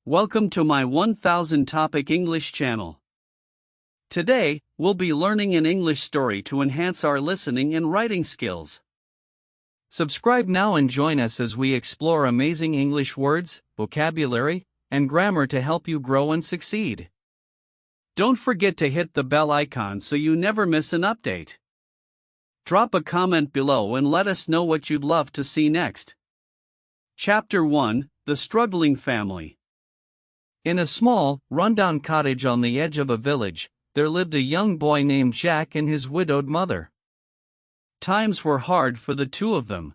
Welcome to my 1000 Topic English channel. Today, we'll be learning an English story to enhance our listening and writing skills. Subscribe now and join us as we explore amazing English words, vocabulary, and grammar to help you grow and succeed. Don't forget to hit the bell icon so you never miss an update. Drop a comment below and let us know what you'd love to see next. Chapter 1: The Struggling Family. In a small, rundown cottage on the edge of a village, there lived a young boy named Jack and his widowed mother. Times were hard for the two of them.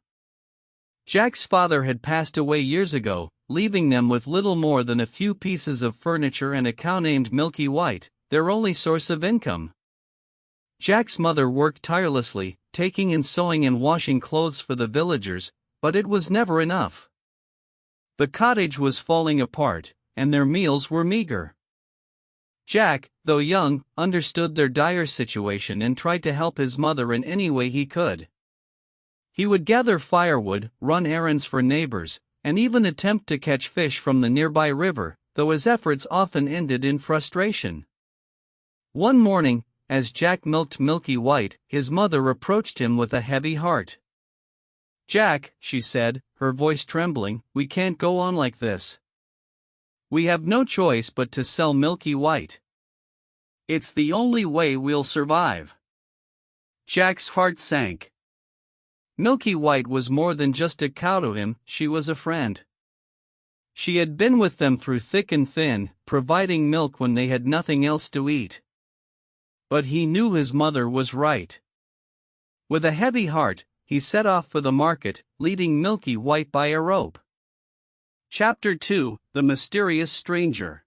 Jack's father had passed away years ago, leaving them with little more than a few pieces of furniture and a cow named Milky White, their only source of income. Jack's mother worked tirelessly, taking in sewing and washing clothes for the villagers, but it was never enough. The cottage was falling apart, and their meals were meager. Jack, though young, understood their dire situation and tried to help his mother in any way he could. He would gather firewood, run errands for neighbors, and even attempt to catch fish from the nearby river, though his efforts often ended in frustration. One morning, as Jack milked Milky White, his mother approached him with a heavy heart. "Jack," she said, her voice trembling, "we can't go on like this. We have no choice but to sell Milky White. It's the only way we'll survive." Jack's heart sank. Milky White was more than just a cow to him, she was a friend. She had been with them through thick and thin, providing milk when they had nothing else to eat. But he knew his mother was right. With a heavy heart, he set off for the market, leading Milky White by a rope. Chapter 2: The Mysterious Stranger.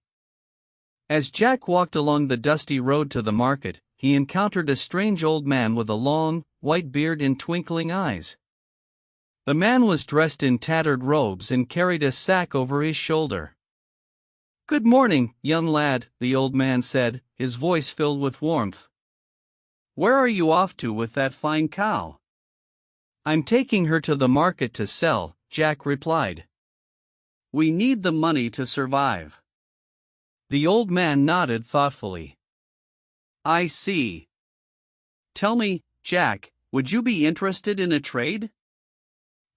As Jack walked along the dusty road to the market, he encountered a strange old man with a long, white beard and twinkling eyes. The man was dressed in tattered robes and carried a sack over his shoulder. "Good morning, young lad," the old man said, his voice filled with warmth. "Where are you off to with that fine cow?" "I'm taking her to the market to sell," Jack replied. "We need the money to survive." The old man nodded thoughtfully. "I see. Tell me, Jack, would you be interested in a trade?"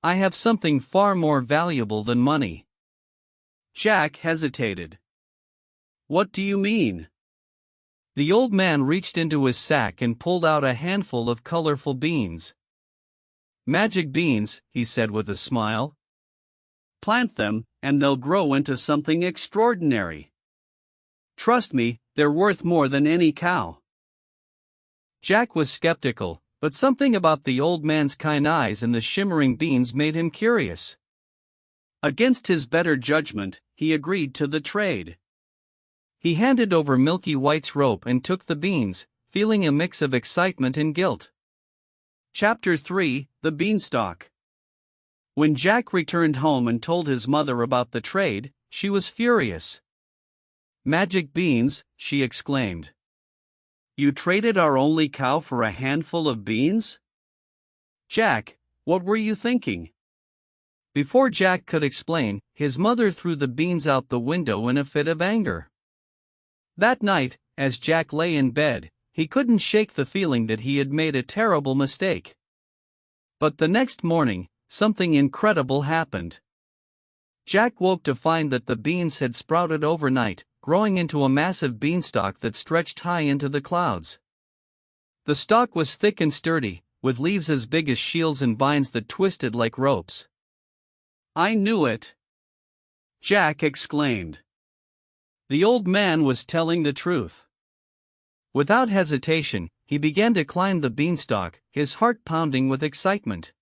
"I have something far more valuable than money." Jack hesitated. "What do you mean?" The old man reached into his sack and pulled out a handful of colorful beans. "Magic beans," he said with a smile. "Plant them, and they'll grow into something extraordinary. Trust me, they're worth more than any cow." Jack was skeptical, but something about the old man's kind eyes and the shimmering beans made him curious. Against his better judgment, he agreed to the trade. He handed over Milky White's rope and took the beans, feeling a mix of excitement and guilt. Chapter 3: The Beanstalk. When Jack returned home and told his mother about the trade, she was furious. "Magic beans," she exclaimed. "You traded our only cow for a handful of beans? Jack, what were you thinking?" Before Jack could explain, his mother threw the beans out the window in a fit of anger. That night, as Jack lay in bed, he couldn't shake the feeling that he had made a terrible mistake. But the next morning, something incredible happened. Jack woke to find that the beans had sprouted overnight, growing into a massive beanstalk that stretched high into the clouds. The stalk was thick and sturdy, with leaves as big as shields and vines that twisted like ropes. "I knew it!" Jack exclaimed. The old man was telling the truth. Without hesitation, he began to climb the beanstalk, his heart pounding with excitement.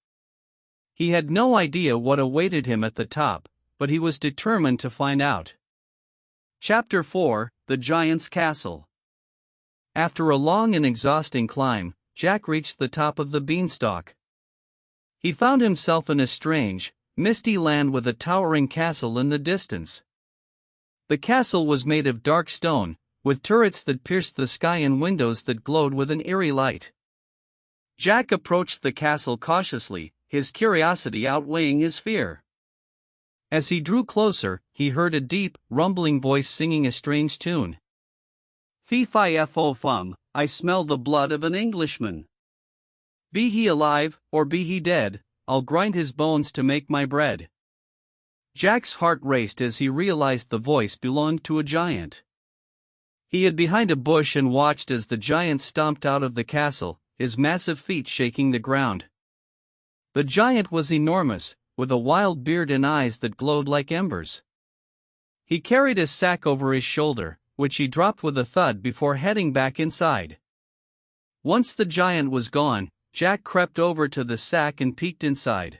He had no idea what awaited him at the top, but he was determined to find out. Chapter 4: The Giant's Castle. After a long and exhausting climb, Jack reached the top of the beanstalk. He found himself in a strange, misty land with a towering castle in the distance. The castle was made of dark stone, with turrets that pierced the sky and windows that glowed with an eerie light. Jack approached the castle cautiously, his curiosity outweighing his fear. As he drew closer, he heard a deep, rumbling voice singing a strange tune. Fee-fi-fo-fum, I smell the blood of an Englishman. Be he alive, or be he dead, I'll grind his bones to make my bread. Jack's heart raced as he realized the voice belonged to a giant. He hid behind a bush and watched as the giant stomped out of the castle, his massive feet shaking the ground. The giant was enormous, with a wild beard and eyes that glowed like embers. He carried his sack over his shoulder, which he dropped with a thud before heading back inside. Once the giant was gone, Jack crept over to the sack and peeked inside.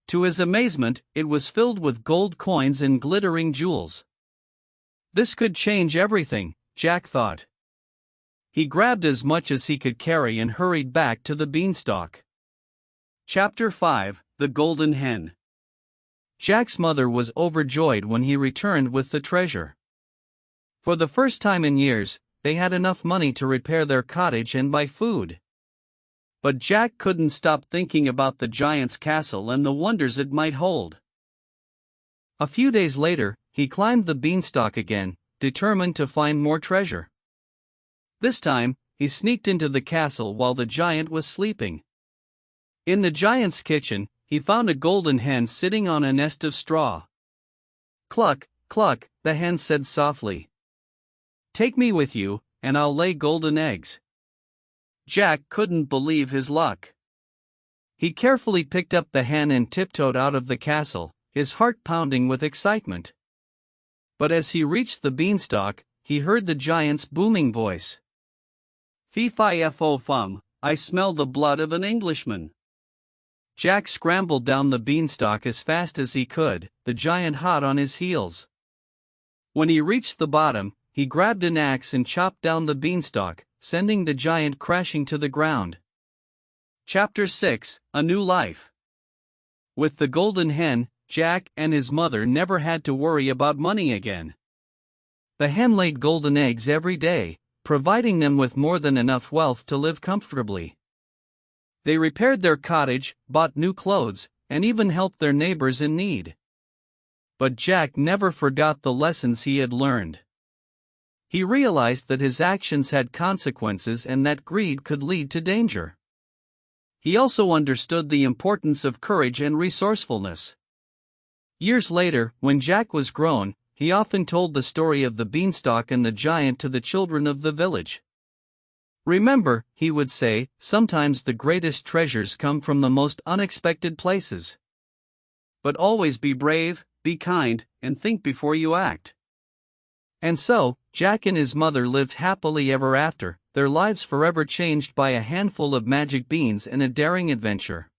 To his amazement, it was filled with gold coins and glittering jewels. This could change everything, Jack thought. He grabbed as much as he could carry and hurried back to the beanstalk. Chapter 5: The Golden Hen. Jack's mother was overjoyed when he returned with the treasure. For the first time in years, they had enough money to repair their cottage and buy food. But Jack couldn't stop thinking about the giant's castle and the wonders it might hold. A few days later, he climbed the beanstalk again, determined to find more treasure. This time, he sneaked into the castle while the giant was sleeping. In the giant's kitchen, he found a golden hen sitting on a nest of straw. "Cluck, cluck," the hen said softly. "Take me with you, and I'll lay golden eggs." Jack couldn't believe his luck. He carefully picked up the hen and tiptoed out of the castle, his heart pounding with excitement. But as he reached the beanstalk, he heard the giant's booming voice. Fee-fi-fo-fum, I smell the blood of an Englishman. Jack scrambled down the beanstalk as fast as he could, the giant hot on his heels. When he reached the bottom, he grabbed an axe and chopped down the beanstalk, sending the giant crashing to the ground. Chapter 6: A New Life. With the golden hen, Jack and his mother never had to worry about money again. The hen laid golden eggs every day, providing them with more than enough wealth to live comfortably. They repaired their cottage, bought new clothes, and even helped their neighbors in need. But Jack never forgot the lessons he had learned. He realized that his actions had consequences and that greed could lead to danger. He also understood the importance of courage and resourcefulness. Years later, when Jack was grown, he often told the story of the beanstalk and the giant to the children of the village. "Remember," he would say, "sometimes the greatest treasures come from the most unexpected places. But always be brave, be kind, and think before you act." And so, Jack and his mother lived happily ever after, their lives forever changed by a handful of magic beans and a daring adventure.